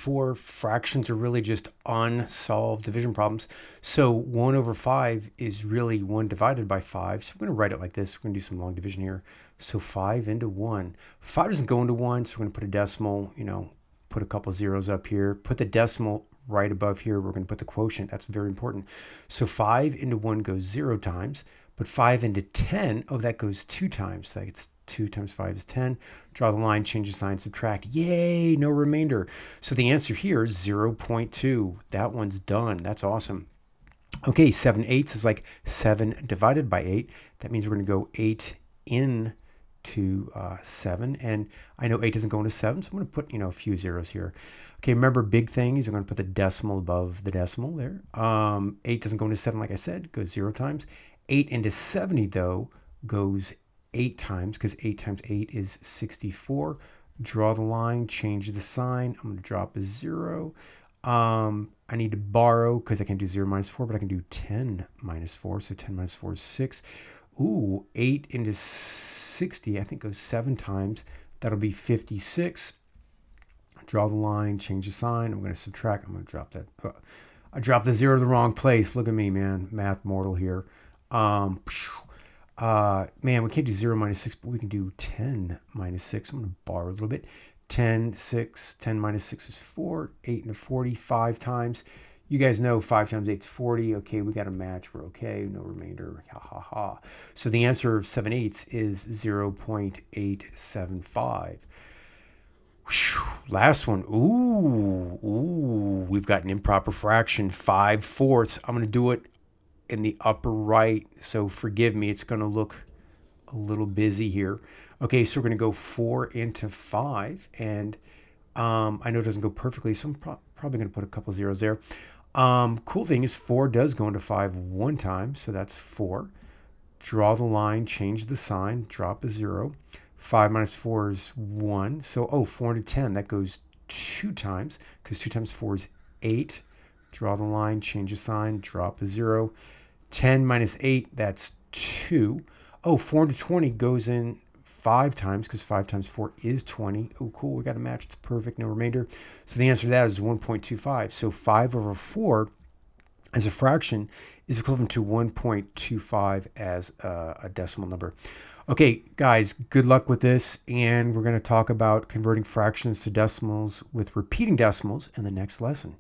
For fractions are really just unsolved division problems. So 1 over 5 is really 1 divided by 5. So we're going to write it like this. We're going to do some long division here. So 5 into 1. 5 doesn't go into 1, so we're going to put a decimal, put a couple zeros up here. Put the decimal right above here. We're going to put the quotient. That's very important. So 5 into 1 goes 0 times. But 5 into 10, that goes 2 times. So it's 2 times 5 is 10. Draw the line, change the sign, subtract. Yay, no remainder. So the answer here is 0.2. That one's done. That's awesome. Okay, 7/8 is like 7 divided by 8. That means we're going to go 8 into 7. And I know 8 doesn't go into 7, so I'm going to put, a few zeros here. Okay, remember big thing is I'm going to put the decimal above the decimal there. 8 doesn't go into 7, like I said. It goes 0 times. 8 into 70, though, goes 8 times, because 8 times 8 is 64. Draw the line, change the sign. I'm going to drop a 0. I need to borrow, because I can't do 0 minus 4, but I can do 10 minus 4. So 10 minus 4 is 6. Ooh, 8 into 60, I think goes 7 times. That'll be 56. Draw the line, change the sign. I'm going to subtract. I'm going to drop that. I dropped the 0 to the wrong place. Look at me, man. Math mortal here. Man, we can't do 0 minus 6, but we can do 10 minus 6. I'm going to borrow a little bit. 10 minus 6 is 4. 8 into 40, 5 times. You guys know 5 times 8 is 40. Okay, we got a match. We're okay. No remainder. Ha, ha, ha. So the answer of 7/8 is 0.875. Whew. Last one. Ooh, we've got an improper fraction, 5/4. I'm going to do it in the upper right, so forgive me, it's going to look a little busy here. Okay, so we're going to go 4 into 5, and I know it doesn't go perfectly, so I'm probably going to put a couple zeros there. Cool thing is 4 does go into 5 one time, so that's 4. Draw the line, change the sign, drop a 0. 5 minus 4 is 1, so 4 into 10, that goes 2 times, because 2 times 4 is 8. Draw the line, change the sign, drop a 0. 10 minus 8, that's 2. 4 into 20 goes in 5 times, because 5 times 4 is 20. Oh, cool, we got a match. It's perfect, no remainder. So the answer to that is 1.25. So 5 over 4 as a fraction is equivalent to 1.25 as a decimal number. Okay, guys, good luck with this. And we're going to talk about converting fractions to decimals with repeating decimals in the next lesson.